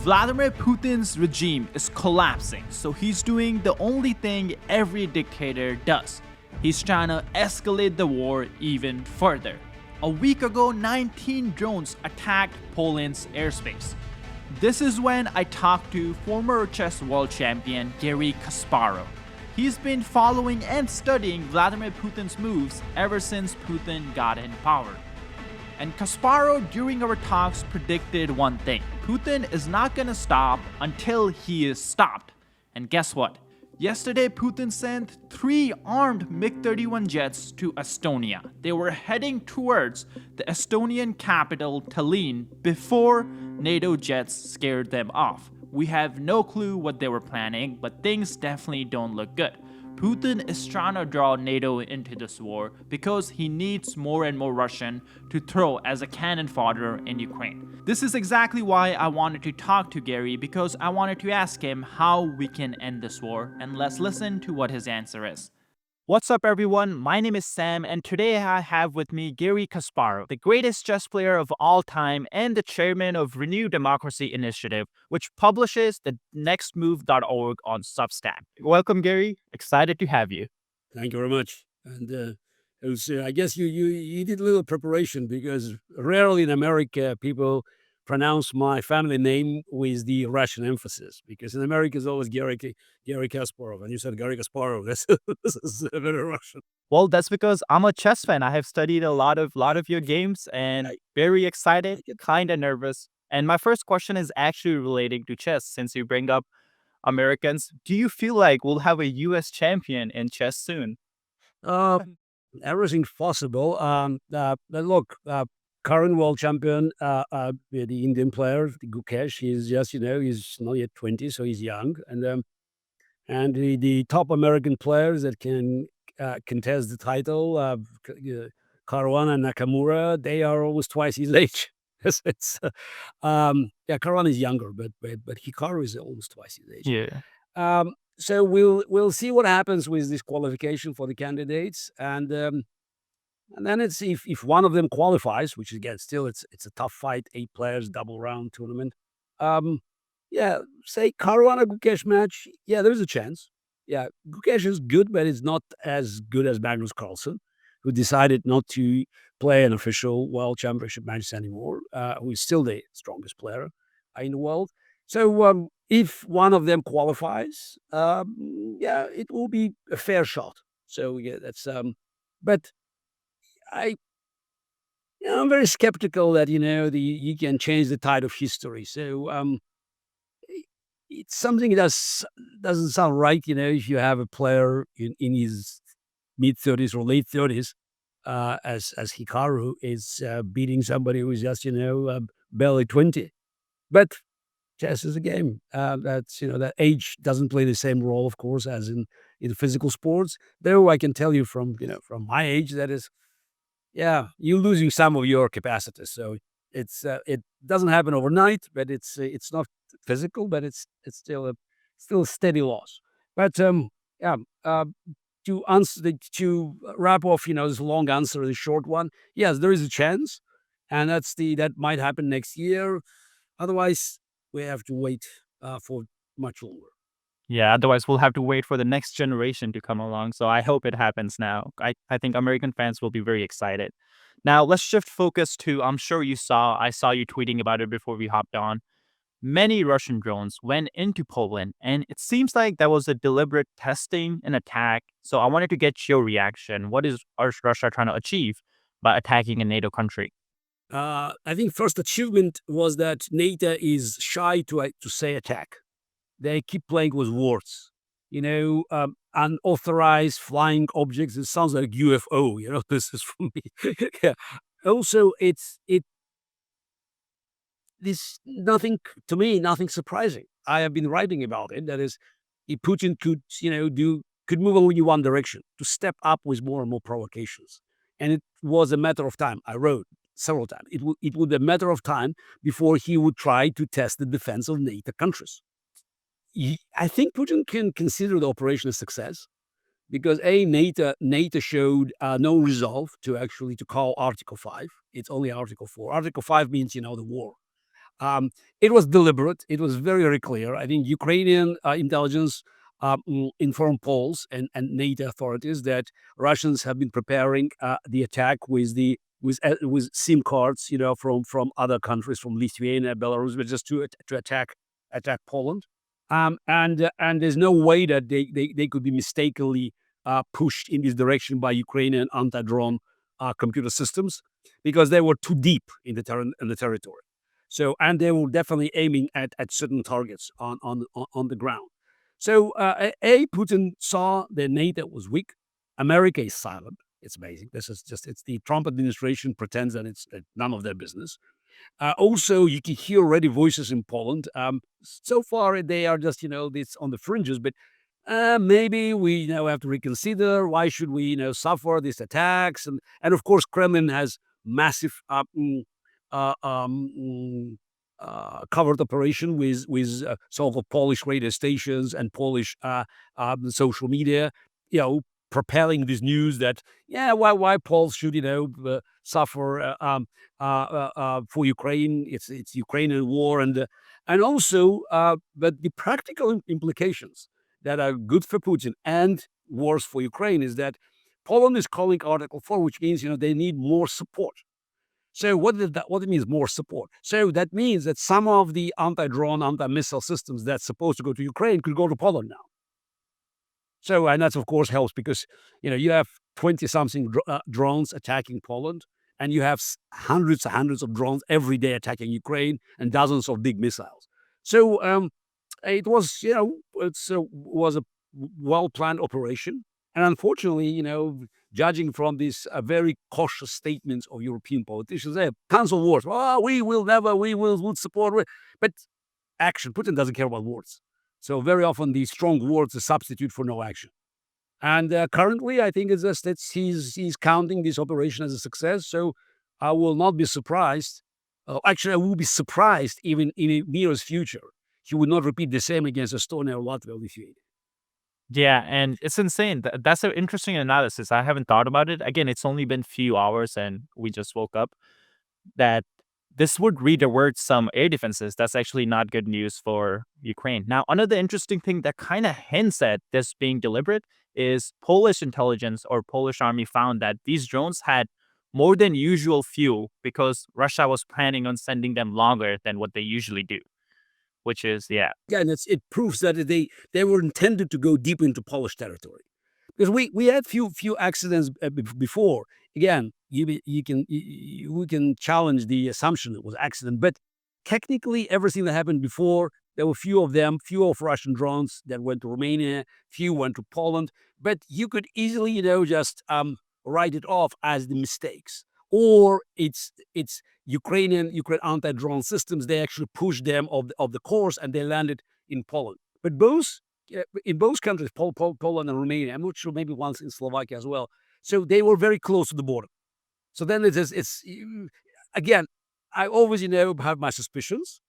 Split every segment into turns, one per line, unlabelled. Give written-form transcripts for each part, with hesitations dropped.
Vladimir Putin's regime is collapsing, so he's doing the only thing every dictator does. He's trying to escalate the war even further. A week ago, 19 drones attacked Poland's airspace. This is when I talked to former chess world champion Garry Kasparov. He's been following and studying Vladimir Putin's moves ever since Putin got in power. And Kasparov, during our talks, predicted one thing: Putin is not gonna stop until he is stopped. And guess what? Yesterday, Putin sent 3 armed MiG-31 jets to Estonia. They were heading towards the Estonian capital, Tallinn, before NATO jets scared them off. We have no clue what they were planning, but things definitely don't look good. Putin is trying to draw NATO into this war because he needs more and more Russian to throw as a cannon fodder in Ukraine. This is exactly why I wanted to talk to Garry, because I wanted to ask him how we can end this war, and let's listen to what his answer is. What's up, everyone? My name is Sam, and today I have with me Garry Kasparov, the greatest chess player of all time and the chairman of Renew Democracy Initiative, which publishes the nextmove.org on Substack. Welcome, Garry. Excited to have you.
Thank you very much. And it was, I guess you did a little preparation, because rarely in America people pronounce my family name with the Russian emphasis, because in America it's always Garry Kasparov, and you said Garry Kasparov. This is very Russian.
Well, that's because I'm a chess fan. I have studied a lot of your games and very excited, kind of nervous. And my first question is actually relating to chess, since you bring up Americans. Do you feel like we'll have a U.S. champion in chess soon?
Everything's possible. But look, current world champion, the Indian player, Gukesh, he's just, he's not yet 20, so he's young. And the top American players that can contest the title, Caruana and Nakamura, they are almost twice his age. Caruana is younger, but Hikaru is almost twice his age.
Yeah.
So we'll see what happens with this qualification for the candidates, and then it's if one of them qualifies, which again still it's a tough fight, 8 players, double round tournament. Say Caruana Gukesh match. Yeah, there's a chance. Yeah, Gukesh is good, but it's not as good as Magnus Carlsen, who decided not to play an official World Championship match anymore. Who is still the strongest player in the world. So if one of them qualifies, it will be a fair shot. So yeah, that's but I'm very skeptical that you can change the tide of history. So it's something that doesn't sound right. If you have a player in his mid-30s or late 30s, as Hikaru is beating somebody who is just barely 20, but chess is a game. That's that age doesn't play the same role, of course, as in physical sports. Though I can tell you from my age, that is, you're losing some of your capacities. So it doesn't happen overnight, but it's not physical, but it's still a steady loss. But to wrap off, this long answer, the short one, yes, there is a chance, and that might happen next year. Otherwise, we have to wait for much longer.
Yeah, otherwise we'll have to wait for the next generation to come along. So I hope it happens now. I think American fans will be very excited. Now let's shift focus to, I saw you tweeting about it before we hopped on. Many Russian drones went into Poland, and it seems like that was a deliberate testing and attack. So I wanted to get your reaction. What is Russia trying to achieve by attacking a NATO country?
I think first achievement was that NATO is shy to say attack. They keep playing with words, unauthorized flying objects. It sounds like UFO. This is from me. Yeah. Also, this nothing to me, nothing surprising. I have been writing about it. That is, if Putin could move only one direction, to step up with more and more provocations, and it was a matter of time. I wrote several times. It would be a matter of time before he would try to test the defense of NATO countries. I think Putin can consider the operation a success, because NATO showed no resolve to call Article 5. It's only Article 4. Article 5 means the war. Um, it was deliberate. It was very, very clear. I think Ukrainian intelligence informed Poles and NATO authorities that Russians have been preparing the attack with SIM cards, from other countries, from Lithuania, Belarus, but just to attack Poland. And there's no way that they could be mistakenly pushed in this direction by Ukrainian anti-drone computer systems, because they were too deep in the territory. So, and they were definitely aiming at certain targets on the ground. So, Putin saw that NATO was weak. America is silent. It's amazing. This is just, it's the Trump administration pretends that it's none of their business. Also, you can hear already voices in Poland. So far, they are just, this on the fringes, but maybe we have to reconsider. Why should we suffer these attacks? And of course, Kremlin has massive uh, um, mm, covert operation with sort of Polish radio stations and Polish social media, you know, propelling this news that, yeah, why Poles should suffer for Ukraine. It's Ukrainian war, and also but the practical implications that are good for Putin and worse for Ukraine is that Poland is calling Article 4, which means they need more support. So what it means more support? So that means that some of the anti-drone, anti-missile systems that's supposed to go to Ukraine could go to Poland now. So, and that of course helps because you have 20 something drones attacking Poland, and you have hundreds and hundreds of drones every day attacking Ukraine, and dozens of big missiles. So it was, was a well planned operation, and unfortunately, judging from these very cautious statements of European politicians, they have tons of words. Oh, we will never, we will support, but action. Putin doesn't care about words. So very often these strong words are substitute for no action. And currently, I think it's just that he's counting this operation as a success. So I will not be surprised. Actually, I will be surprised even in the nearest future. He would not repeat the same against Estonia or Latvia or Lithuania.
Yeah, and it's insane. That's an interesting analysis. I haven't thought about it. Again, it's only been few hours and we just woke up. That this would redirect some air defenses. That's actually not good news for Ukraine. Now, another interesting thing that kind of hints at this being deliberate is Polish intelligence or Polish army found that these drones had more than usual fuel because Russia was planning on sending them longer than what they usually do, which is, yeah.
Yeah, and it proves that they were intended to go deep into Polish territory. Because we had few accidents before. Again, we can challenge the assumption it was accident, but technically everything that happened before, there were few of them, few of Russian drones that went to Romania, few went to Poland, but you could easily just write it off as the mistakes, or it's Ukraine anti-drone systems. They actually pushed them of the course and they landed in Poland. But both in both countries, Poland and Romania, I'm not sure, maybe once in Slovakia as well. So they were very close to the border. So then again, I always, have my suspicions.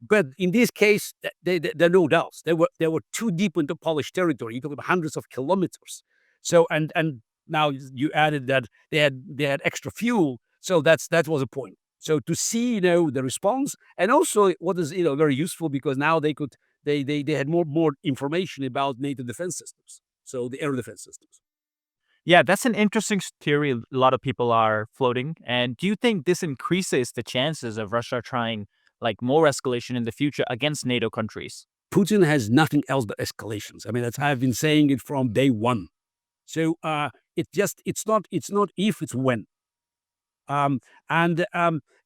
But in this case, there are no doubts. They were too deep into Polish territory. You talk about hundreds of kilometers. So and now you added that they had extra fuel. So that was a point. So to see the response, and also what is very useful, because now they had more information about NATO defense systems. So the air defense systems.
Yeah, that's an interesting theory a lot of people are floating. And do you think this increases the chances of Russia trying like more escalation in the future against NATO countries?
Putin has nothing else but escalations. I mean, I've been saying it from day one. So it's not if, it's when. And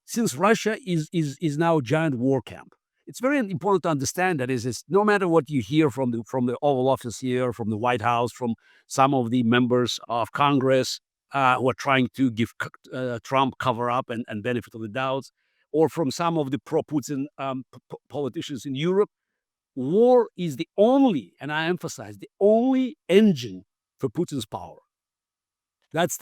since Russia is now a giant war camp, it's very important to understand that is no matter what you hear from the Oval Office here, from the White House, from some of the members of Congress who are trying to give Trump cover up and benefit of the doubt, or from some of the pro-Putin politicians in Europe, war is the only, and I emphasize, the only engine for Putin's power. This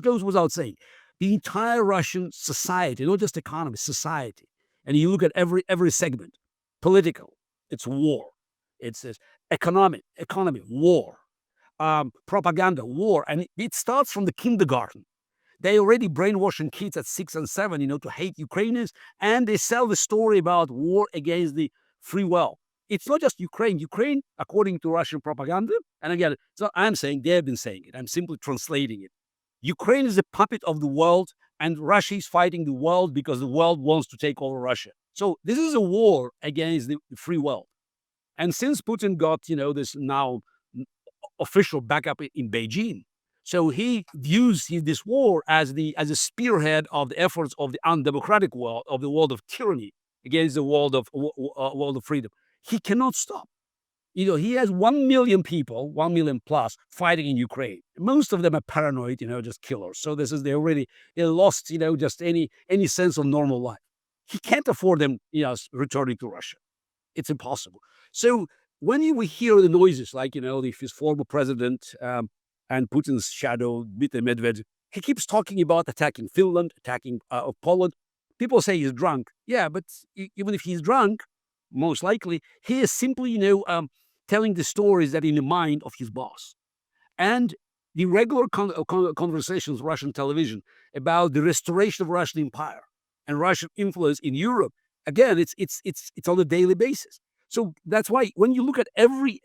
goes without saying. The entire Russian society, not just economy, society, and you look at every segment, political, it's war. It's economic, economy, war. Propaganda, war, and it starts from the kindergarten. They already brainwashing kids at 6 and 7, to hate Ukrainians, and they sell the story about war against the free world. It's not just Ukraine. Ukraine, according to Russian propaganda, and again, it's not I'm saying, they've been saying it. I'm simply translating it. Ukraine is a puppet of the world, and Russia is fighting the world because the world wants to take over Russia. So this is a war against the free world. And since Putin got, this now official backup in Beijing, so he views this war as a spearhead of the efforts of the undemocratic world, of the world of tyranny against the world of freedom. He cannot stop. He has 1 million people, 1 million plus, fighting in Ukraine. Most of them are paranoid, just killers. So they lost, just any sense of normal life. He can't afford them, returning to Russia. It's impossible. So when we hear the noises, like, his former president, and Putin's shadow, Dmitry Medvedev, he keeps talking about attacking Finland, attacking Poland. People say he's drunk. Yeah, but even if he's drunk, most likely, he is simply, telling the stories that in the mind of his boss. And the regular conversations, Russian television, about the restoration of Russian empire and Russian influence in Europe, again, it's on a daily basis. So that's why when you look at every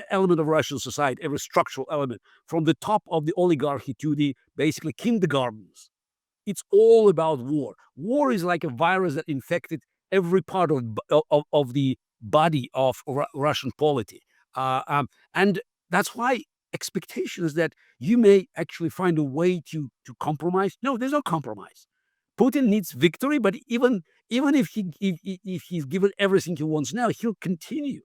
element of Russian society, every structural element, from the top of the oligarchy to the basically kindergartens, it's all about war. War is like a virus that infected every part of the body of Russian polity. And that's why expectation is that you may actually find a way to compromise. No, there's no compromise. Putin needs victory, but even if he's given everything he wants now, he'll continue.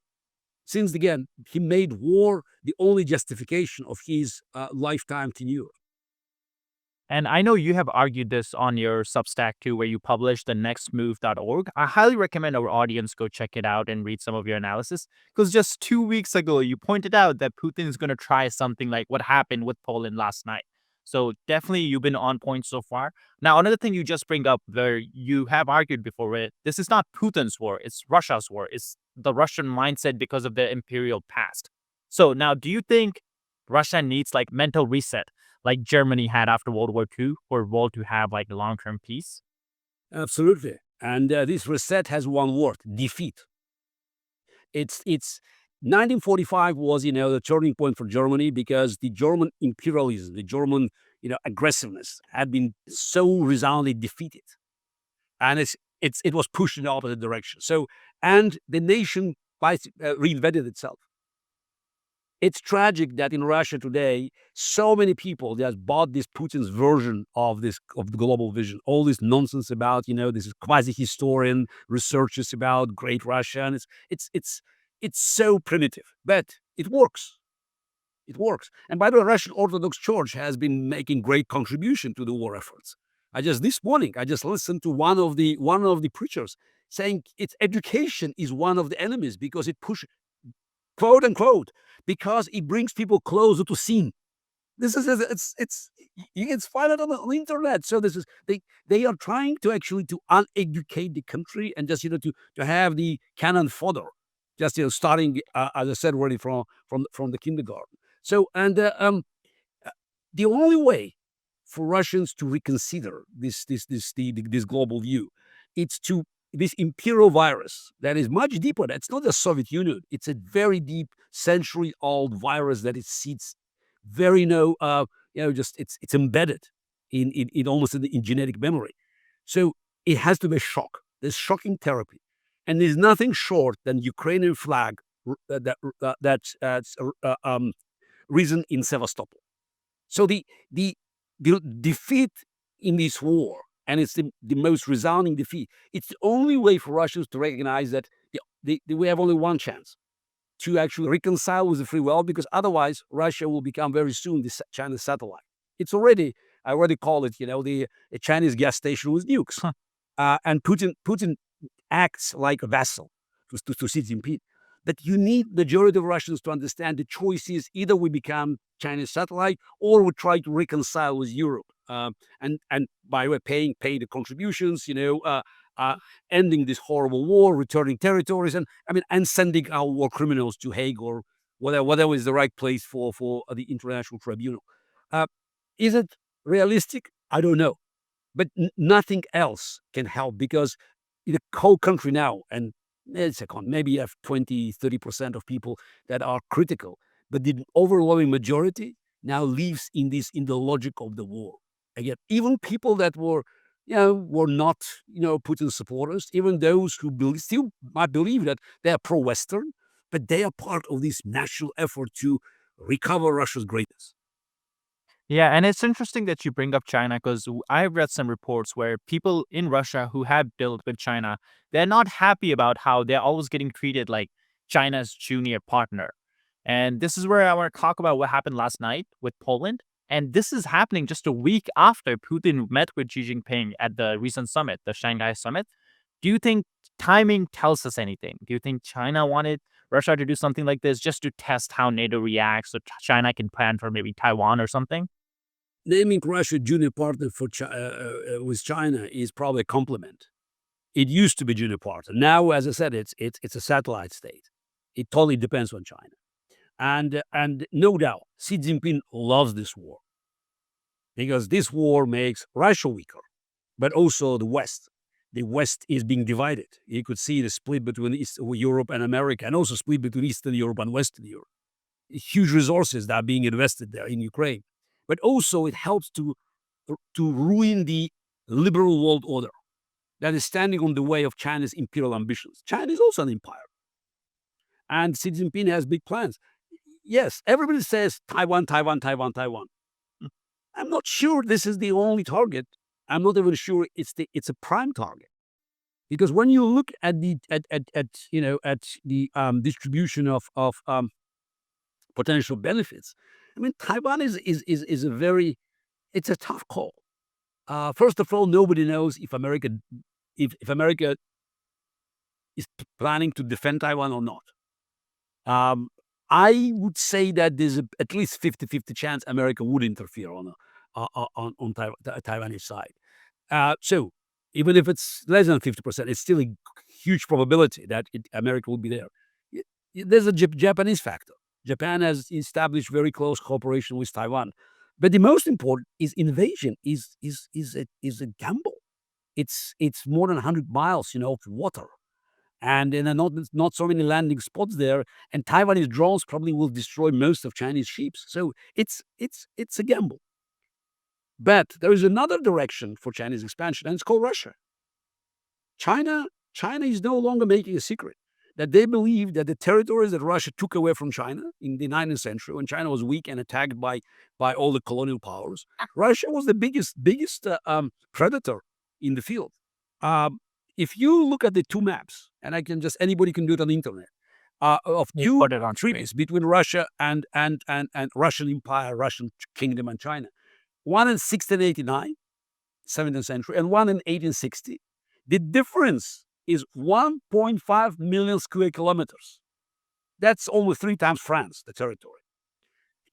Since again, he made war the only justification of his lifetime tenure.
And I know you have argued this on your Substack too, where you publish the nextmove.org. I highly recommend our audience go check it out and read some of your analysis. Because just 2 weeks ago, you pointed out that Putin is going to try something like what happened with Poland last night. So definitely you've been on point so far. Now, another thing you just bring up where you have argued before, right? This is not Putin's war, it's Russia's war. It's the Russian mindset because of their imperial past. So now, do you think Russia needs like mental reset like Germany had after World War II for world to have like long-term peace?
Absolutely. And this reset has one word: defeat. It's 1945 was, the turning point for Germany because the German imperialism, the German, aggressiveness had been so resoundingly defeated, and it was pushed in the opposite direction. So, and the nation reinvented itself. It's tragic that in Russia today, so many people just bought this Putin's version of the global vision. All this nonsense about, this is quasi-historian researches about great Russia, and it's so primitive, but it works. It works. And by the way, Russian Orthodox Church has been making great contribution to the war efforts. This morning I just listened to one of the preachers saying its education is one of the enemies because it pushes, quote unquote, because it brings people closer to sin. This is it's you can find it on the internet. So this is they are trying to actually to uneducate the country and just to have the cannon fodder, just starting as I said already from the kindergarten. So and the only way for Russians to reconsider this global view, it's to this imperial virus that is much deeper. That's not the Soviet Union. It's a very deep, century-old virus that it sits very just it's embedded in almost in genetic memory. So it has to be a shock. There's shocking therapy, and there's nothing short than Ukrainian flag that's risen in Sevastopol. So the defeat in this war, and it's the most resounding defeat. It's the only way for Russians to recognize that we have only one chance to actually reconcile with the free world, because otherwise Russia will become very soon the China's satellite. I already call it, a Chinese gas station with nukes. And Putin acts like a vassal to Xi Jinping. That you need majority of Russians to understand the choice is either we become China's satellite or we try to reconcile with Europe. And by way paying the contributions, ending this horrible war, returning territories, and sending our war criminals to Hague or whatever is the right place for the international tribunal. Is it realistic? I don't know. But nothing else can help because the whole country now, and maybe you have 20, 30% of people that are critical, but the overwhelming majority now lives in the logic of the war. Again, even people that were not, Putin supporters, even those who still might believe that they are pro-Western, but they are part of this national effort to recover Russia's greatness.
Yeah, and it's interesting that you bring up China because I've read some reports where people in Russia who have dealt with China, they're not happy about how they're always getting treated like China's junior partner. And this is where I want to talk about what happened last night with Poland. And this is happening just a week after Putin met with Xi Jinping at the recent summit, the Shanghai summit. Do you think timing tells us anything? Do you think China wanted Russia to do something like this just to test how NATO reacts so China can plan for maybe Taiwan or something?
Naming Russia junior partner with China is probably a compliment. It used to be junior partner. Now, as I said, it's a satellite state. It totally depends on China, and no doubt, Xi Jinping loves this war because this war makes Russia weaker, but also the West. The West is being divided. You could see the split between East Europe and America, and also split between Eastern Europe and Western Europe. Huge resources that are being invested there in Ukraine, but also it helps to ruin the liberal world order that is standing on the way of China's imperial ambitions. China is also an empire, and Xi Jinping has big plans. Yes, everybody says Taiwan, Taiwan, Taiwan, Taiwan. I'm not sure this is the only target. I'm not even sure it's a prime target because when you look at the distribution of potential benefits, I mean Taiwan is a very it's a tough call. First of all, nobody knows if America is planning to defend Taiwan or not. I would say that there's at least 50-50 chance America would interfere on Taiwanese side. So even if it's less than 50%, it's still a huge probability that America will be there. There's a Japanese factor. Japan has established very close cooperation with Taiwan. But the most important is invasion is a gamble. It's more than 100 miles, of water. And there are not so many landing spots there. And Taiwanese drones probably will destroy most of Chinese ships. So it's a gamble. But there is another direction for Chinese expansion, and it's called Russia. China is no longer making a secret that they believe that the territories that Russia took away from China in the 19th century, when China was weak and attacked by all the colonial powers, Russia was the biggest predator in the field. If you look at the two maps, and anybody can do it on the internet, of two
Put it on screen.
treaties between Russia and Russian Empire, Russian Kingdom, and China, one in 1689, 17th century, and one in 1860. The difference is 1.5 million square kilometers. That's almost 3 times France, the territory.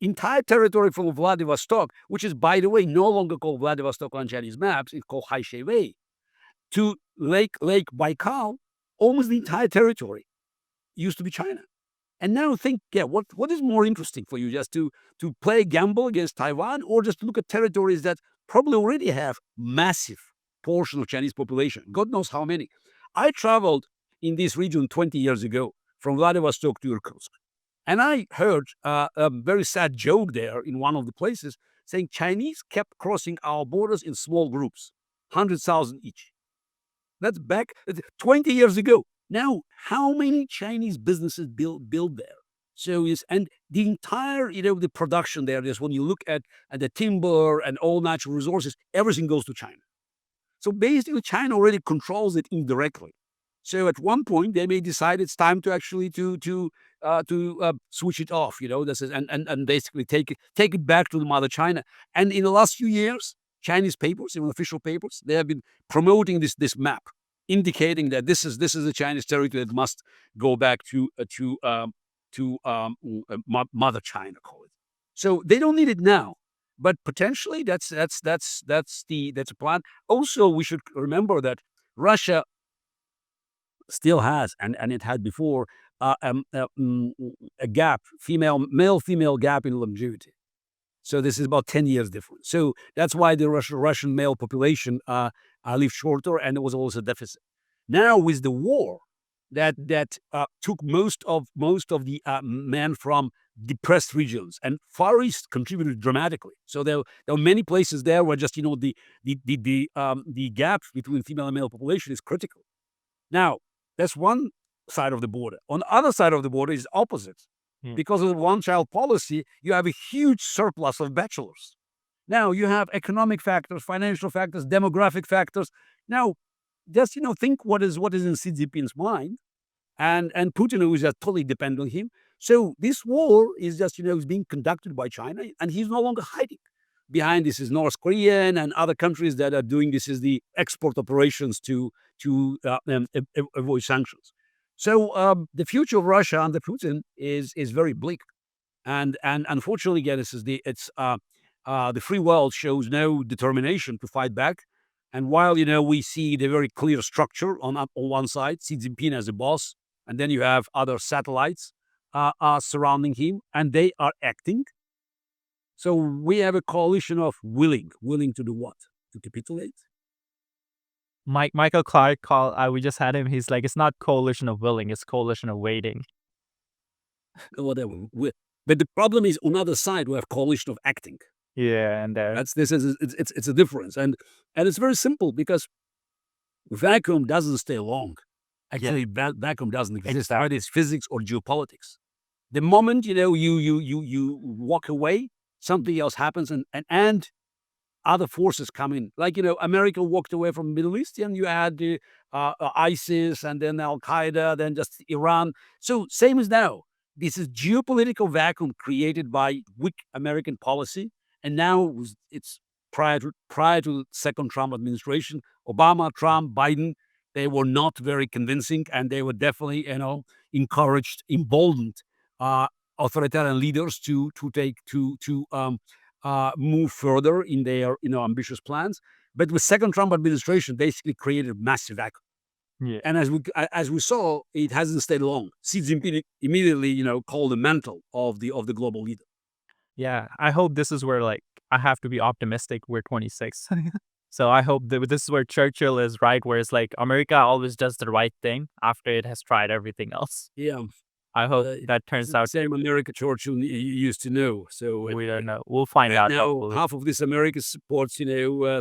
Entire territory from Vladivostok, which is, by the way, no longer called Vladivostok on Chinese maps, it's called Haishevei, to Lake Baikal, almost the entire territory used to be China. And now think, what is more interesting for you, just to play a gamble against Taiwan, or just to look at territories that probably already have massive portion of Chinese population, God knows how many. I traveled in this region 20 years ago from Vladivostok to Irkutsk, and I heard a very sad joke there in one of the places saying Chinese kept crossing our borders in small groups, 100,000 each. That's back 20 years ago. Now, how many Chinese businesses build there? So and the entire, the production there, just when you look at the timber and all natural resources, everything goes to China. So basically, China already controls it indirectly. So at one point, they may decide it's time to actually to switch it off, and basically take it back to the mother China. And in the last few years, Chinese papers, even official papers, they have been promoting this map, indicating that this is a Chinese territory that must go back to mother China, call it. So they don't need it now. But potentially, that's a plan. Also, we should remember that Russia still has, and it had before, a gap, male-female gap in longevity. So this is about 10 years difference. So that's why the Russian male population lived shorter, and there was also a deficit. Now with the war that took most of the men from depressed regions, and Far East contributed dramatically. So there were many places there where just the gap between female and male population is critical. Now that's one side of the border. On the other side of the border is opposite. Because of the one-child policy, you have a huge surplus of bachelors. Now you have economic factors, financial factors, demographic factors. Now, just think what is in Xi Jinping's mind, and Putin, who is just totally dependent on him. So this war is just is being conducted by China, and he's no longer hiding behind. This is North Korea and other countries that are doing this is the export operations to avoid sanctions. So the future of Russia under Putin is very bleak, and unfortunately, again, the free world shows no determination to fight back. And while we see the very clear structure on one side, Xi Jinping as a boss, and then you have other satellites surrounding him, and they are acting. So we have a coalition of willing to do what? To capitulate.
Michael Clark we just had him. He's like, it's not coalition of willing, it's coalition of waiting.
Whatever. But the problem is on the other side we have coalition of acting.
Yeah, and
it's a difference, and it's very simple because vacuum doesn't stay long. Actually, vacuum doesn't exist. Whether it's physics or geopolitics. The moment you walk away, something else happens, and other forces come in. Like America walked away from the Middle East, and you had ISIS, and then Al Qaeda, then just Iran. So same as now. This is geopolitical vacuum created by weak American policy, and now it's prior to second Trump administration, Obama, Trump, Biden. They were not very convincing, and they were definitely encouraged, emboldened authoritarian leaders to move further in their ambitious plans. But with second Trump administration, basically created a massive vacuum.
Yeah.
And as we saw, it hasn't stayed long. Xi Jinping immediately, called the mantle of the global leader.
Yeah, I hope this is where I have to be optimistic. We're 26, so I hope that this is where Churchill is right, where it's like America always does the right thing after it has tried everything else.
Yeah,
I hope that turns out.
Same America Churchill used to know. So
We don't know. We'll find out.
Now
Hopefully.
half of this America supports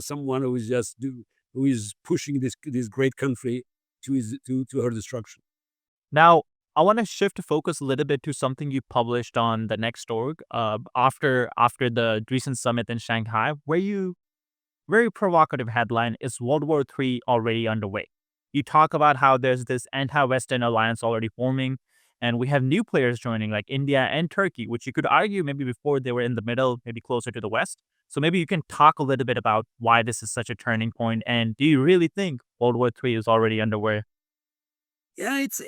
someone who is pushing this great country to her destruction.
Now, I want to shift to focus a little bit to something you published on the Next org after the recent summit in Shanghai, where you very provocative headline is World War III already underway. You talk about how there's this anti-Western alliance already forming, and we have new players joining like India and Turkey, which you could argue maybe before they were in the middle, maybe closer to the West. So maybe you can talk a little bit about why this is such a turning point, and do you really think World War III is already underway?
Yeah, it's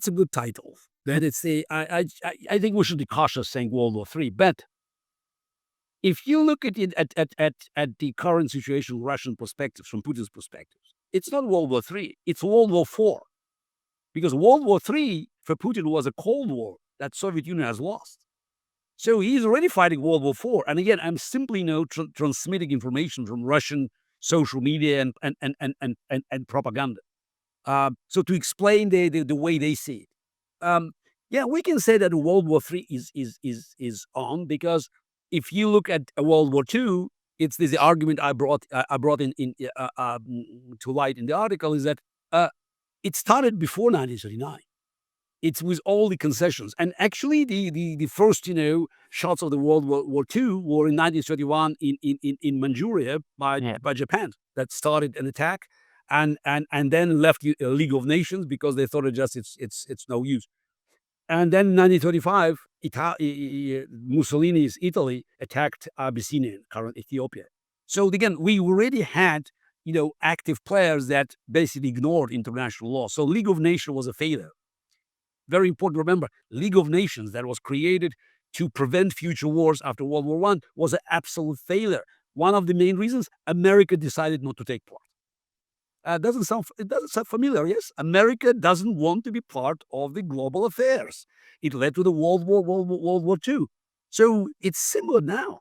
a good title. But I think we should be cautious saying World War III. But if you look at it at the current situation, Russian perspectives, from Putin's perspective, it's not World War III, it's World War IV. Because World War III for Putin was a Cold War that Soviet Union has lost. So he's already fighting World War IV. And again, I'm simply transmitting information from Russian social media and propaganda. So to explain the way they see it, we can say that World War III is on, because if you look at World War II, it's the argument I brought in to light in the article, is that it started before 1939. It's with all the concessions, and actually the first shots of the World War II were in 1931 in Manchuria by Japan, that started an attack. And then left the League of Nations because they thought it's no use. And then in 1935, Mussolini's Italy attacked Abyssinia, current Ethiopia. So again, we already had active players that basically ignored international law. So League of Nations was a failure. Very important to remember, League of Nations that was created to prevent future wars after World War I was an absolute failure. One of the main reasons, America decided not to take part. It doesn't sound familiar, yes? America doesn't want to be part of the global affairs. It led to the World War II. So it's similar now.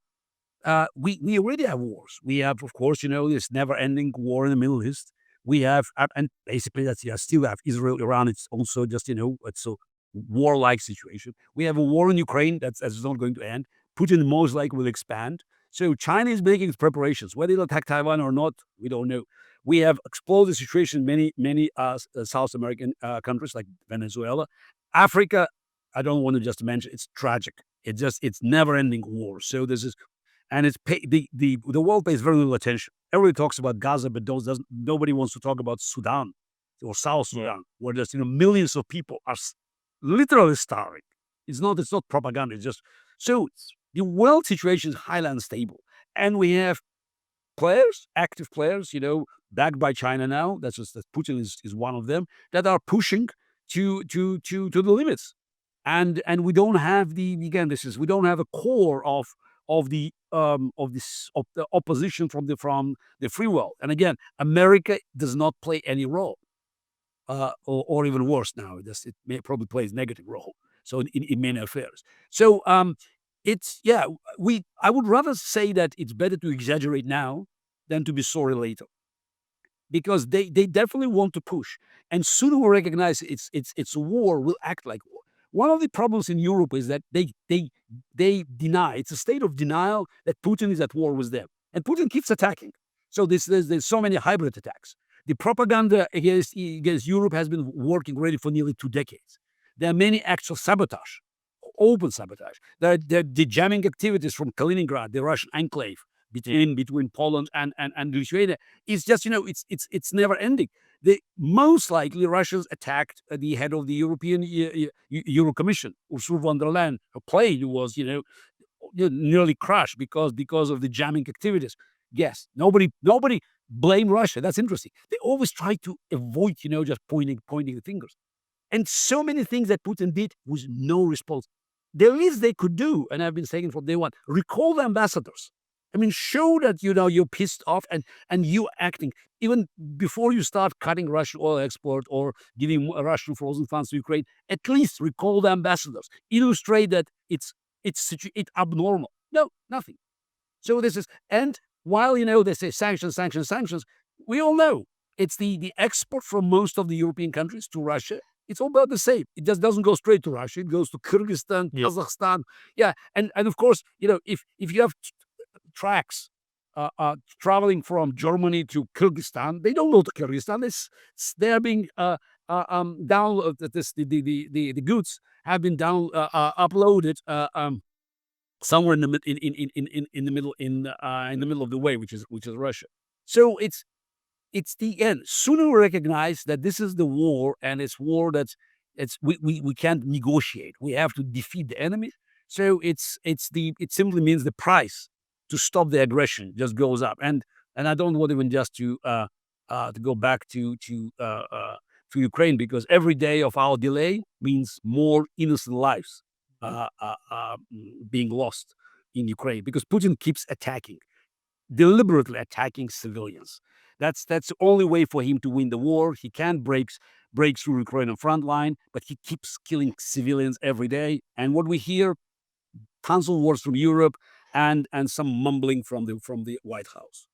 We already have wars. We have, of course, this never-ending war in the Middle East. We have, and basically that's still have Israel, Iran. It's also just it's a warlike situation. We have a war in Ukraine that's not going to end. Putin most likely will expand. So China is making its preparations. Whether it'll attack Taiwan or not, we don't know. We have exploded situation in many South American countries like Venezuela, Africa. I don't want to just mention. It's tragic. It's never-ending war. So this is and the world pays very little attention. Everybody talks about Gaza, but nobody wants to talk about Sudan or South Sudan, where there's millions of people are literally starving. It's not propaganda. It's just so the world situation is highly unstable, and we have players, active players, backed by China now. That's just that Putin is one of them that are pushing to the limits, and we don't have we don't have a core of the opposition from the free world. And again, America does not play any role, or even worse now, it may probably plays negative role. So in many affairs. So it's I would rather say that it's better to exaggerate now than to be sorry later, because they definitely want to push, and sooner we recognize it's a war, will act like war. One of the problems in Europe is that they deny. It's a state of denial that Putin is at war with them, and Putin keeps attacking. So there's so many hybrid attacks. The propaganda against Europe has been working already for nearly 2 decades. There are many acts of sabotage, open sabotage. There are the jamming activities from Kaliningrad, the Russian enclave between Poland and Lithuania. It's just it's never ending. Most likely Russians attacked the head of the European Euro Commission, Ursula von der Leyen. Her plane was nearly crashed because of the jamming activities. Yes, nobody blame Russia. That's interesting. They always try to avoid just pointing the fingers. And so many things that Putin did with no response. The least they could do, and I've been saying from day one, recall the ambassadors. I mean, show that you're pissed off and you acting even before you start cutting Russian oil export or giving Russian frozen funds to Ukraine. At least recall the ambassadors. Illustrate that it's abnormal. No, nothing. So this is, and while they say sanctions, sanctions, sanctions, we all know it's the export from most of the European countries to Russia. It's all about the same. It just doesn't go straight to Russia. It goes to Kyrgyzstan, Kazakhstan. Yeah, and of course, if you have tracks traveling from Germany to Kyrgyzstan, they don't go to Kyrgyzstan. They're being down. The goods have been uploaded somewhere in the middle in the middle of the way, which is Russia. So it's the end. Sooner we recognize that this is the war, and it's war we can't negotiate. We have to defeat the enemy. So it simply means the price to stop the aggression just goes up. And I don't want even just to go back to Ukraine, because every day of our delay means more innocent lives being lost in Ukraine, because Putin keeps deliberately attacking civilians. That's the only way for him to win the war. He can't break through Ukrainian front line, but he keeps killing civilians every day. And what we hear, tons of words from Europe and some mumbling from the White House.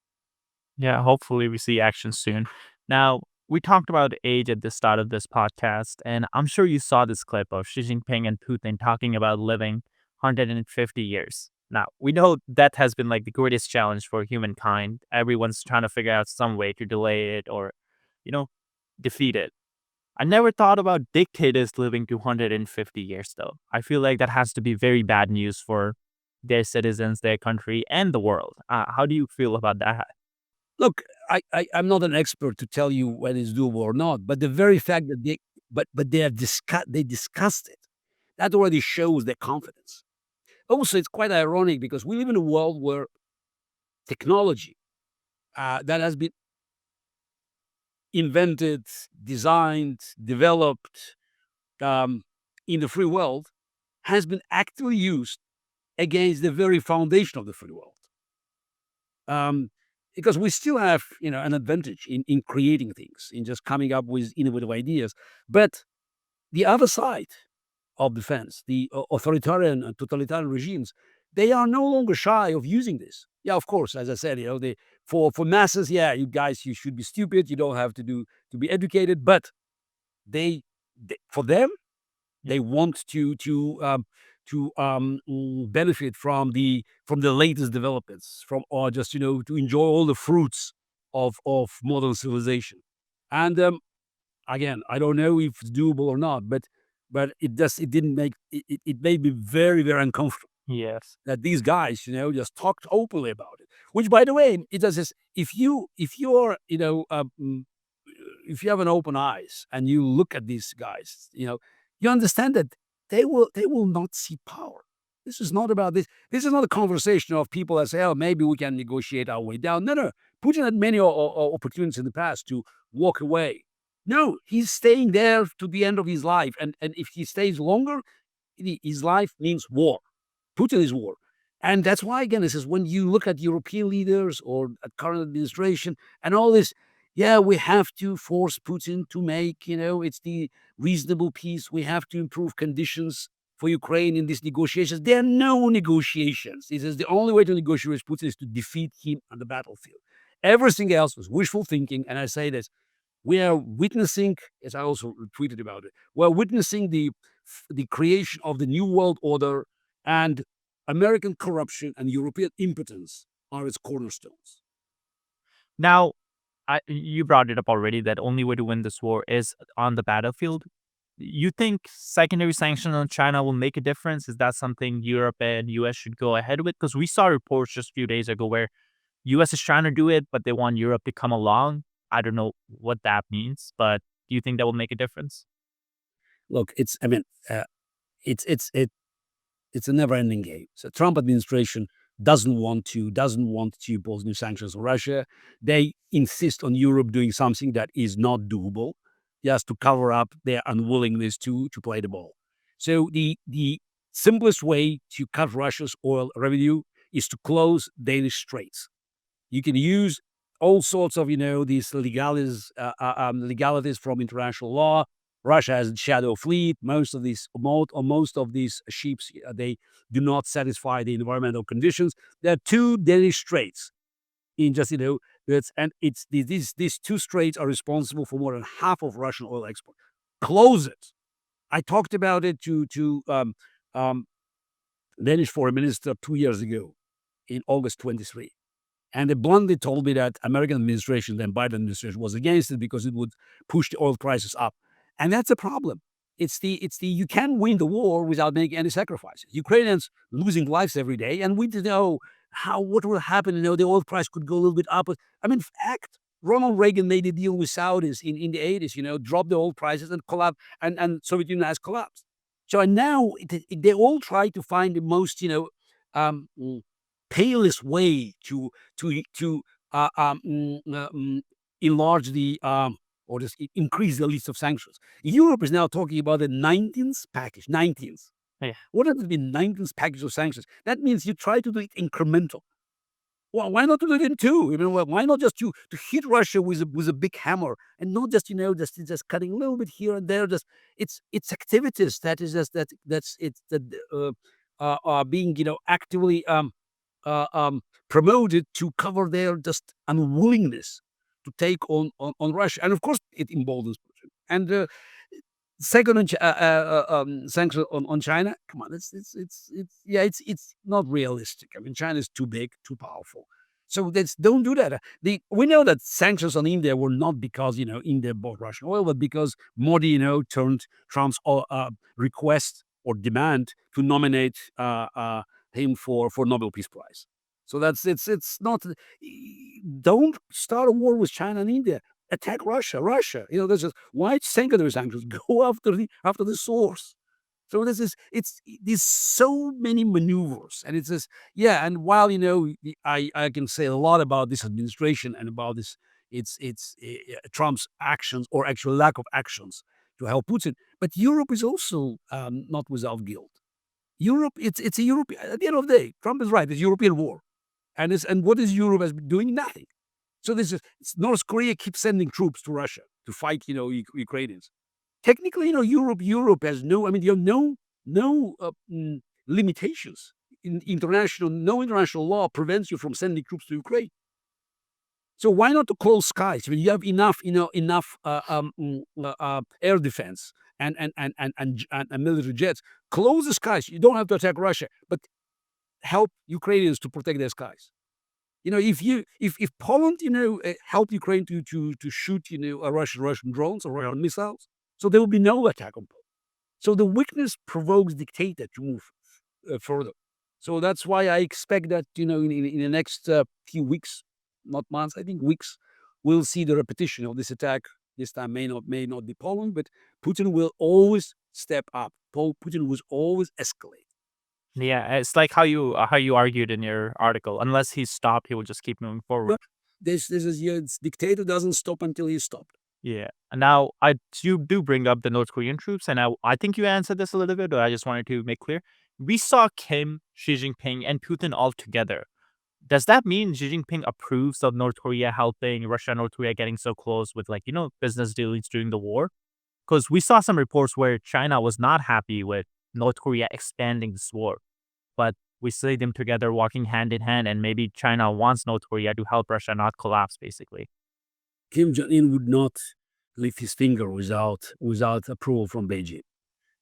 Yeah, hopefully we see action soon. Now, we talked about age at the start of this podcast, and I'm sure you saw this clip of Xi Jinping and Putin talking about living 150 years. Now, we know that has been like the greatest challenge for humankind. Everyone's trying to figure out some way to delay it or, defeat it. I never thought about dictators living to 150 years, though. I feel like that has to be very bad news for their citizens, their country, and the world. How do you feel about that?
Look, I'm not an expert to tell you whether it's doable or not, but the very fact that they discussed it, that already shows their confidence. Also, it's quite ironic because we live in a world where technology that has been invented, designed, developed in the free world has been actively used against the very foundation of the free world. Because we still have, an advantage in creating things, in just coming up with innovative ideas. But the other side of defense, the authoritarian and totalitarian regimes, they are no longer shy of using this. Yeah, of course, as I said, for masses, yeah, you guys, you should be stupid. You don't have to be educated, but they, for them,
Yeah.
they want to benefit from the latest developments, from or just to enjoy all the fruits of modern civilization. And again, I don't know if it's doable or not, but it didn't make it made me very, very uncomfortable
Yes.
that these guys, just talked openly about it. Which, by the way, it does this. If you're, if you have an open eyes and you look at these guys, you understand that they will not see power. This is not about this. This is not a conversation of people that say, "Oh, maybe we can negotiate our way down." No, no. Putin had many opportunities in the past to walk away. No, he's staying there to the end of his life, and if he stays longer, his life means war. Putin is war. And that's why, again, this is when you look at European leaders or at current administration and all this, yeah, we have to force Putin to make, it's the reasonable peace. We have to improve conditions for Ukraine in these negotiations. There are no negotiations. This is the only way to negotiate with Putin is to defeat him on the battlefield. Everything else was wishful thinking. And I say this, we are witnessing, as I also tweeted about it, we're witnessing the creation of the new world order, and American corruption and European impotence are its cornerstones.
Now, you brought it up already that only way to win this war is on the battlefield. You think secondary sanctions on China will make a difference? Is that something Europe and US should go ahead with? Because we saw reports just a few days ago where US is trying to do it, but they want Europe to come along. I don't know what that means, but do you think that will make a difference?
Look, it's it's a never-ending game. So Trump administration doesn't want to impose new sanctions on Russia. They insist on Europe doing something that is not doable, just to cover up their unwillingness to play the ball. So the simplest way to cut Russia's oil revenue is to close Danish straits. You can use all sorts of these legalities from international law. Russia has a shadow fleet. Most of these ships, they do not satisfy the environmental conditions. There are two Danish straits in just these two straits are responsible for more than half of Russian oil export. Close it. I talked about it to um, Danish foreign minister 2 years ago in August 23. And they bluntly told me that American administration, then Biden administration, was against it because it would push the oil prices up. And that's a problem. It's the you can't win the war without making any sacrifices. Ukrainians losing lives every day, and we didn't know what will happen. The oil price could go a little bit up. I mean, fact, Ronald Reagan made a deal with Saudis in the 80s, dropped the oil prices and collapsed, and Soviet Union has collapsed. So and now they all try to find the most, um, palest way to enlarge or just increase the list of sanctions. Europe is now talking about the 19th package. 19th.
Yeah.
What does the 19th package of sanctions? That means you try to do it incremental. Well, why not do it in two? Why not just to hit Russia with a big hammer and not just just cutting a little bit here and there? Just it's activities that is just that's it's that are being actively uh, um, promoted to cover their just unwillingness to take on Russia, and of course it emboldens Putin. And second, sanction on China. Come on, it's not realistic. I mean, China is too big, too powerful. So don't do that. We know that sanctions on India were not because India bought Russian oil, but because Modi turned Trump's request or demand to nominate him for Nobel Peace Prize. So it's not. Don't start a war with China and India. Attack Russia. Russia. There's just why secondary sanctions. Go after the source. So there's so many maneuvers, and it's just And while I can say a lot about this administration and about it's Trump's actions or actual lack of actions to help Putin, but Europe is also not without guilt. Europe, it's a European. At the end of the day, Trump is right. It's a European war, and what is Europe has been doing? Nothing. So North Korea keeps sending troops to Russia to fight, Ukrainians. Technically, Europe has no. I mean, you have no no limitations. No international law prevents you from sending troops to Ukraine. So why not to close skies when you have enough, air defense and military jets? Close the skies. You don't have to attack Russia, but help Ukrainians to protect their skies. If Poland, helped Ukraine to shoot, a Russian drones or Russian missiles, so there will be no attack on Poland. So the weakness provokes dictator to move further. So that's why I expect that, in the next few weeks, not months, I think weeks, we'll see the repetition of this attack. This time may not be Poland, but Putin will always step up. Putin will always escalate.
Yeah, it's like how you argued in your article. Unless he's stopped, he will just keep moving forward.
But this is dictator doesn't stop until he's stopped.
Yeah. And now you do bring up the North Korean troops, and I think you answered this a little bit, but I just wanted to make clear. We saw Kim, Xi Jinping, and Putin all together. Does that mean Xi Jinping approves of North Korea helping Russia and North Korea getting so close with, like, business dealings during the war? Because we saw some reports where China was not happy with North Korea expanding this war, but we see them together walking hand in hand, and maybe China wants North Korea to help Russia not collapse, basically.
Kim Jong-un would not lift his finger without approval from Beijing.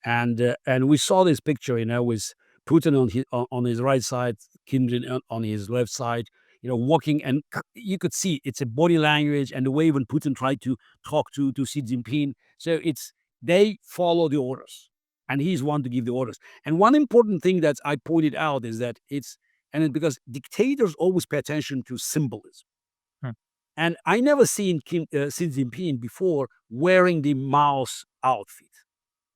And we saw this picture, with Putin on his right side, Kim Jong Un on his left side, walking, and you could see it's a body language and the way when Putin tried to talk to Xi Jinping. So they follow the orders, and he's one to give the orders. And one important thing that I pointed out is that because dictators always pay attention to symbolism.
Hmm.
And I never seen Xi Jinping before wearing the Mao's outfit.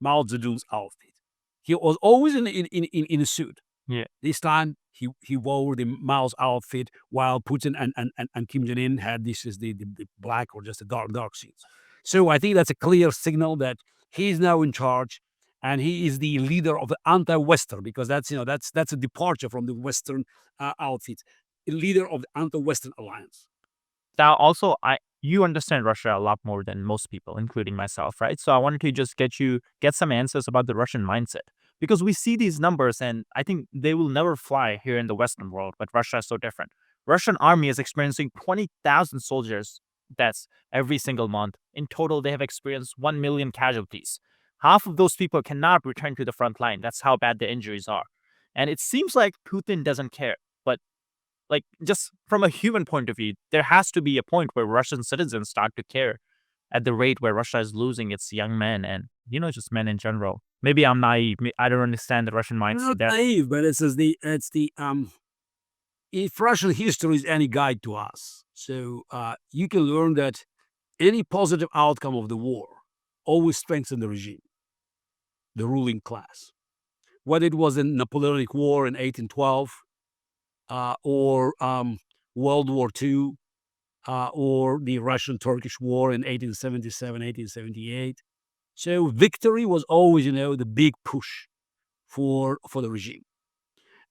Mao Zedong's outfit. He was always in a suit.
Yeah.
This time he wore the Mao's outfit, while Putin and Kim Jong Un had the black or just the dark suits. So I think that's a clear signal that he's now in charge, and he is the leader of the anti-Western, because that's a departure from the Western outfit, the leader of the anti-Western alliance.
Now, also, you understand Russia a lot more than most people, including myself, right? So I wanted to just get some answers about the Russian mindset, because we see these numbers, and I think they will never fly here in the Western world. But Russia is so different. Russian army is experiencing 20,000 soldiers deaths every single month. In total, they have experienced 1 million casualties. Half of those people cannot return to the front line. That's how bad the injuries are. And it seems like Putin doesn't care. But, like, just from a human point of view, there has to be a point where Russian citizens start to care at the rate where Russia is losing its young men and, just men in general. Maybe I'm naive. I don't understand the Russian
I'm not
mindset.
naive, but if Russian history is any guide to us, so you can learn that any positive outcome of the war always strengthens the regime, the ruling class. Whether it was in Napoleonic War in 1812, or World War II, or the Russian-Turkish War in 1877, 1878. So victory was always, the big push for the regime.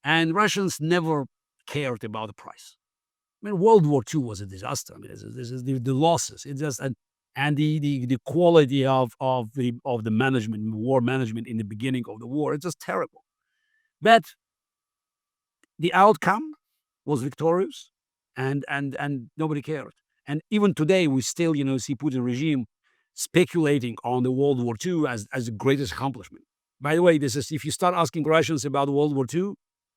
And Russians never cared about the price. I mean, World War II was a disaster. I mean, this is the losses. It's just and the quality of the management, war management in the beginning of the war, it's just terrible. But the outcome was victorious, and nobody cared. And even today, we still, see Putin regime speculating on the World War II as the greatest accomplishment. By the way, this is, if you start asking Russians about World War II,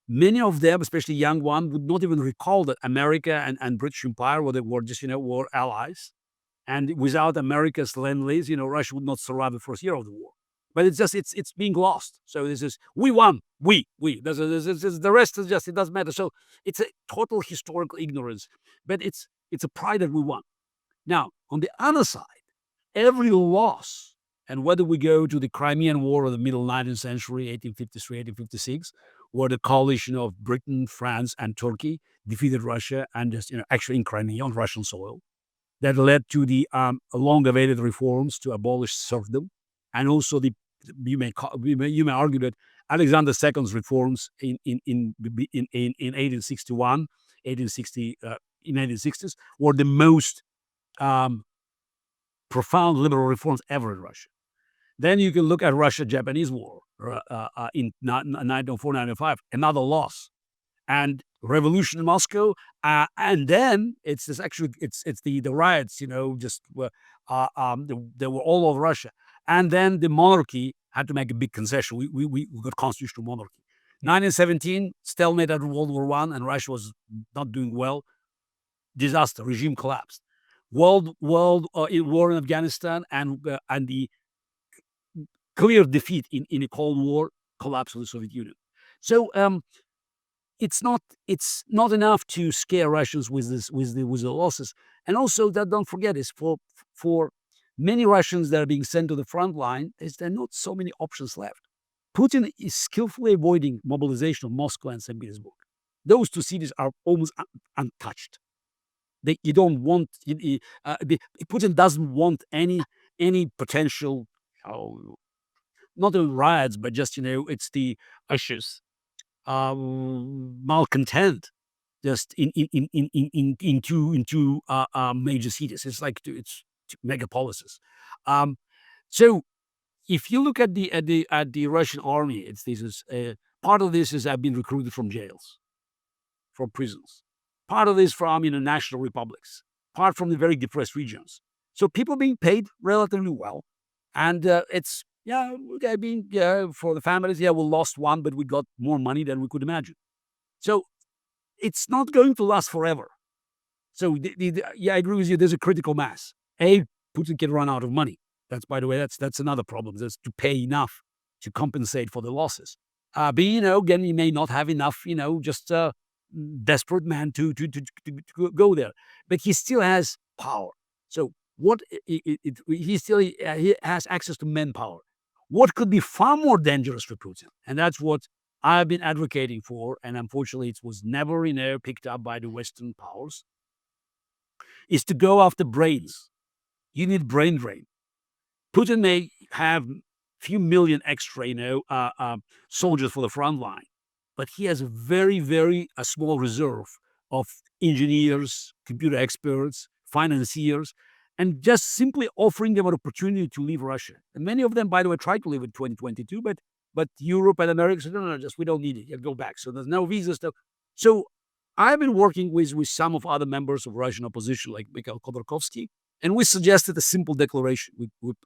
many of them, especially young ones, would not even recall that America and British Empire were just, were allies. And without America's lend-lease, Russia would not survive the first year of the war. But it's being lost. So this is, we won. We. The rest is just, it doesn't matter. So it's a total historical ignorance. But it's a pride that we won. Now, on the other side, every loss, and whether we go to the Crimean War of the middle 19th century, 1853, 1856, where the coalition of Britain, France, and Turkey defeated Russia and just, actually in Crimea on Russian soil, that led to the long-awaited reforms to abolish serfdom, and also you may argue that Alexander II's reforms in 1861, 1860, in 1860s were the most profound liberal reforms ever in Russia. Then you can look at Russia-Japanese War, in 1904-1905, another loss, and revolution in Moscow, and then it's the riots, just they were all over Russia, and then the monarchy had to make a big concession. We got constitutional monarchy. 1917 stalemate at World War One, and Russia was not doing well. Disaster, regime collapsed. World war in Afghanistan, and the clear defeat in a Cold War, collapse of the Soviet Union. So it's not enough to scare Russians with the losses. And also, that don't forget, is for many Russians that are being sent to the front line, is there not so many options left. Putin is skillfully avoiding mobilization of Moscow and St. Petersburg. Those two cities are almost untouched. You don't want Putin doesn't want any potential, not the riots, but just it's the
Issues.
malcontent just in two major cities. It's like it's megapolises. So if you look at the Russian army, it's this is part of this is I've been recruited from jails, from prisons. Part of this from national republics. Part from the very depressed regions. So people being paid relatively well, and it's I mean for the families, we lost one, but we got more money than we could imagine. So it's not going to last forever. So I agree with you. There's a critical mass. Putin can run out of money. That's, by the way, that's another problem. There's to pay enough to compensate for the losses. B, again, he may not have enough, just desperate man to go there, but he still has power. So what he still he has access to manpower. What could be far more dangerous for Putin, and that's what I've been advocating for, and unfortunately it was never picked up by the Western powers, is to go after brains. You need brain drain. Putin may have few million extra, soldiers for the front line, but he has a very, very small reserve of engineers, computer experts, financiers, and just simply offering them an opportunity to leave Russia. And many of them, by the way, tried to leave in 2022, but Europe and America said, no, just we don't need it. You go back. So there's no visa stuff. So I've been working with some of other members of Russian opposition, like Mikhail Khodorkovsky, and we suggested a simple declaration.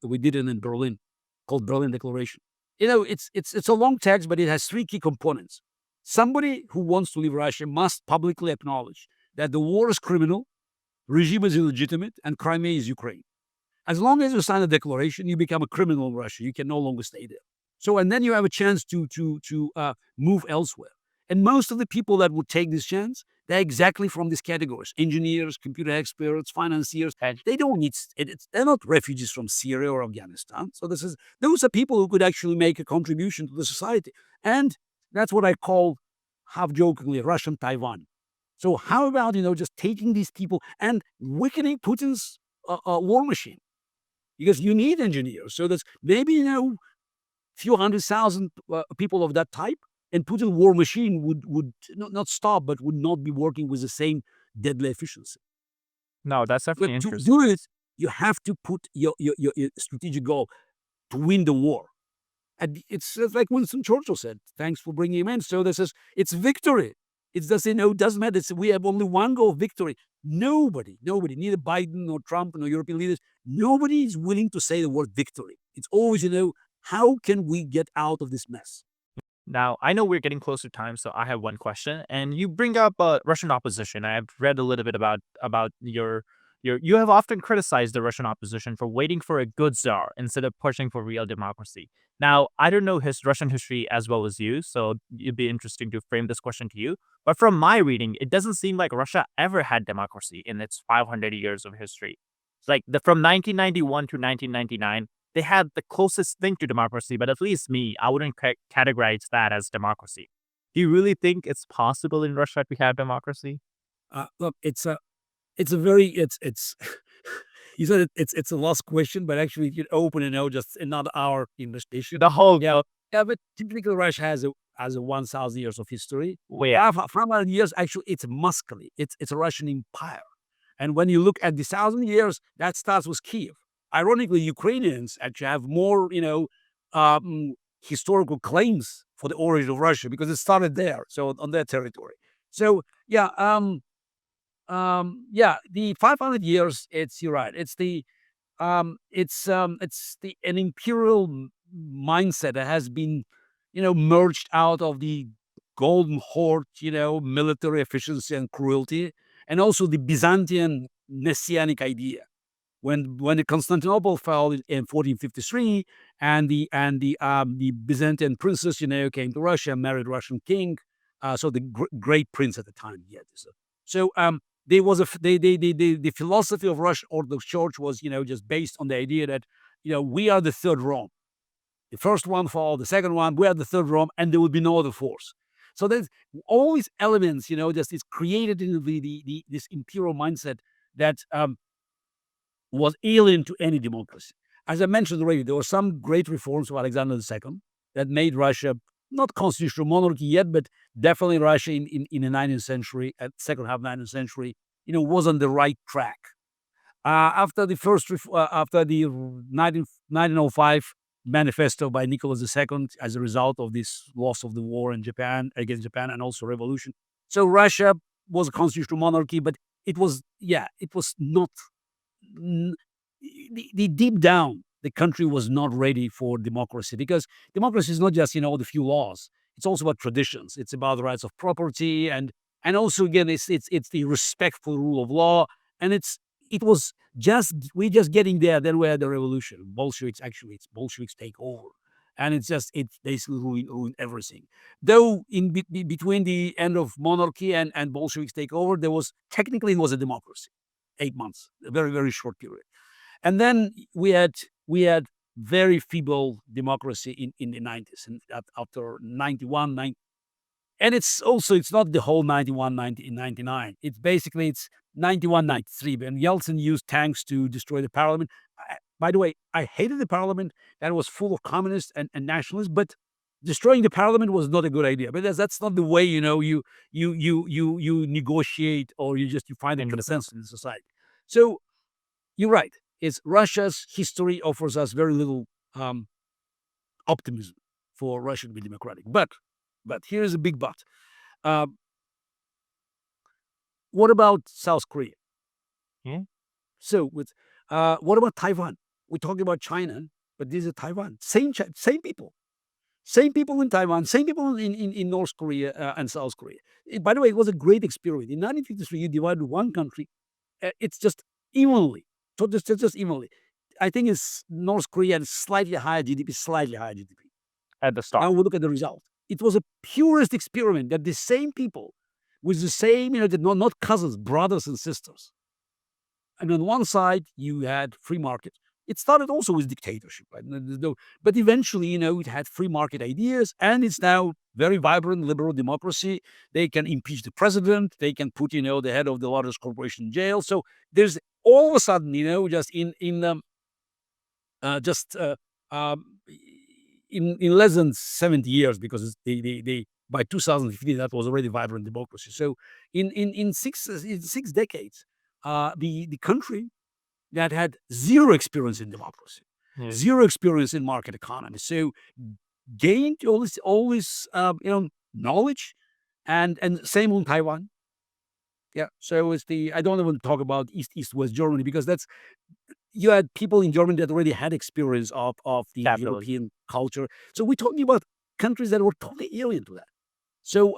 We did it in Berlin, called Berlin Declaration. It's a long text, but it has three key components. Somebody who wants to leave Russia must publicly acknowledge that the war is criminal, regime is illegitimate, and Crimea is Ukraine. As long as you sign a declaration, you become a criminal in Russia. You can no longer stay there. So, and then you have a chance to move elsewhere. And most of the people that would take this chance, they're exactly from these categories: engineers, computer experts, financiers. They don't need. They're not refugees from Syria or Afghanistan. So those are people who could actually make a contribution to the society. And that's what I call, half jokingly, Russian Taiwan. So how about just taking these people and weakening Putin's war machine? Because you need engineers. So that's maybe few 100,000 people of that type, and Putin's war machine would not stop, but would not be working with the same deadly efficiency.
No, that's
But
definitely
to
interesting.
do it, you have to put your strategic goal to win the war. And it's like Winston Churchill said, "Thanks for bringing him in." So this is it's victory. It doesn't matter. We have only one goal: victory. Nobody, neither Biden nor Trump nor European leaders, nobody is willing to say the word victory. It's always, how can we get out of this mess?
Now, I know we're getting close to time, so I have one question. And you bring up Russian opposition. I've read a little bit about your. You have often criticized the Russian opposition for waiting for a good czar instead of pushing for real democracy. Now, I don't know Russian history as well as you, so it'd be interesting to frame this question to you. But from my reading, it doesn't seem like Russia ever had democracy in its 500 years of history. It's like from 1991 to 1999, they had the closest thing to democracy, but at least me, I wouldn't categorize that as democracy. Do you really think it's possible in Russia to have democracy?
Look, it's a very you said it's a lost question, but actually you open just another hour in this issue.
The whole
But typically Russia has a 1,000 years of history.
way.
500 years, actually, it's Muscovy. It's a Russian empire. And when you look at the 1,000 years, that starts with Kiev. Ironically, Ukrainians actually have more, historical claims for the origin of Russia because it started there, so on their territory. So yeah, yeah, the 500 years. You're right. It's the an imperial mindset that has been, merged out of the golden horde, military efficiency and cruelty, and also the Byzantine messianic idea. When the Constantinople fell in 1453, and the Byzantine princess, came to Russia, married Russian king, so the great prince at the time. Yeah, so there was the philosophy of Russian Orthodox Church was, just based on the idea that, we are the third Rome. The first one fall, the second one, we are the third Rome, and there will be no other force. So there's all these elements, just is created in this imperial mindset that was alien to any democracy. As I mentioned already, there were some great reforms of Alexander II that made Russia not constitutional monarchy yet, but definitely Russia in the 19th century, at second half 19th century, was on the right track. After the 1905 manifesto by Nicholas II, as a result of this loss of the war in Japan against Japan and also revolution, so Russia was a constitutional monarchy, but it was not the deep down, the country was not ready for democracy because democracy is not just the few laws. It's also about traditions. It's about the rights of property and also again it's the respectful rule of law. And it was just we just getting there. Then we had the revolution. It's Bolsheviks take over. And it basically ruined everything. Though between the end of monarchy and Bolsheviks take over, there was technically it was a democracy. 8 months, a very, very short period. And then we had very feeble democracy in the 90s and after 91, and it's not the whole 91, 90, 99. It's 91, 93. And Yeltsin used tanks to destroy the parliament. By the way, I hated the parliament that was full of communists and nationalists, but destroying the parliament was not a good idea. But that's not the way, you negotiate or you find a consensus in society. So you're right. It's Russia's history offers us very little optimism for Russia to be democratic. But here's a big but. Uh, what about South Korea?
Hmm?
So what about Taiwan? We're talking about China, but this is Taiwan. Same people. Same people in Taiwan, same people in North Korea and South Korea. By the way, it was a great experiment. In 1953, you divided one country. It's just evenly. So just evenly. I think it's North Korea and slightly higher GDP.
At the
Now
start.
we look at the result. It was a purest experiment that the same people with the same, not cousins, brothers and sisters. And on one side, you had free market. It started also with dictatorship, right? But eventually, it had free market ideas, and it's now very vibrant liberal democracy. They can impeach the president. They can put, the head of the largest corporation in jail. So there's all of a sudden, just just in less than 70 years, because they by 2015 that was already vibrant democracy. So in six decades, the country that had zero experience in democracy,
Yes.
zero experience in market economy, so gained all this knowledge, and same on Taiwan. Yeah, so I don't even talk about East-West Germany because you had people in Germany that already had experience of the
Capitalism.
European culture. So we're talking about countries that were totally alien to that. So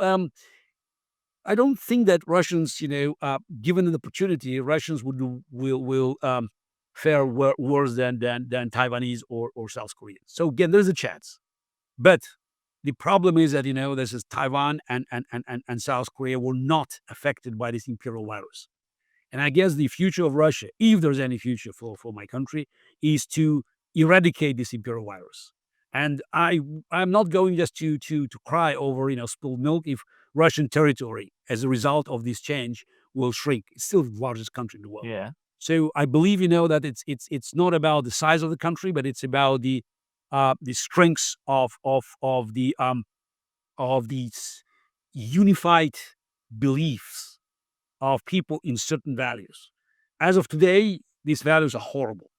I don't think that Russians, given an opportunity, Russians will fare worse than Taiwanese or South Koreans. So again, there's a chance, but the problem is that this is Taiwan and South Korea were not affected by this imperial virus. And I guess the future of Russia, if there's any future for my country, is to eradicate this imperial virus. And I'm not going just to cry over spilled milk if Russian territory, as a result of this change, will shrink. It's still the largest country in the world.
Yeah.
So I believe that it's not about the size of the country, but it's about the strengths of these unified beliefs of people in certain values. As of today, these values are horrible,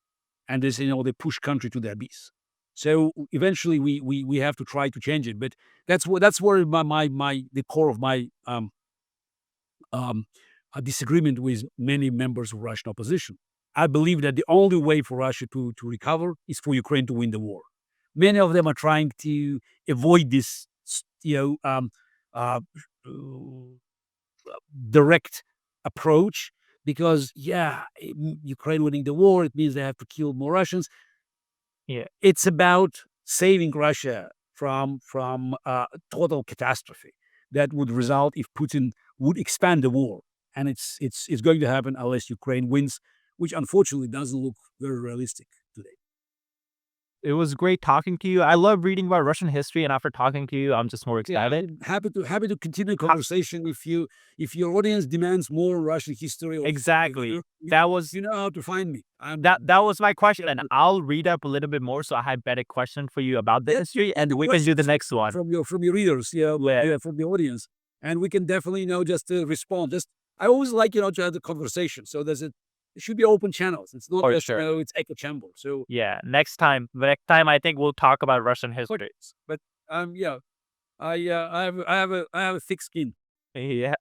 and they push country to the abyss. So eventually we have to try to change it. But that's where the core of my a disagreement with many members of Russian opposition. I believe that the only way for Russia to recover is for Ukraine to win the war. Many of them are trying to avoid this, uh, direct approach because, Ukraine winning the war, it means they have to kill more Russians.
Yeah.
It's about saving Russia from total catastrophe that would result if Putin would expand the war. And it's going to happen unless Ukraine wins, which unfortunately doesn't look very realistic today.
It was great talking to you. I love reading about Russian history, and after talking to you, I'm just more excited.
Happy to continue the conversation if your audience demands more Russian history.
Exactly. That was
you know how to find me.
that was my question, and I'll read up a little bit more, so I have better question for you about the history, and we can do the next one
from your readers, from the audience, and we can definitely just respond. I always like to have the conversation. So it should be open channels. It's not just it's echo chamber. So
yeah, next time I think we'll talk about Russian history.
But I have a thick skin.
Yeah.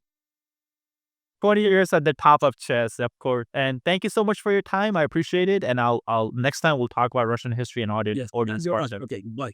20 years at the top of chess, of course. And thank you so much for your time. I appreciate it. And I'll next time we'll talk about Russian history and audience.
Okay, bye.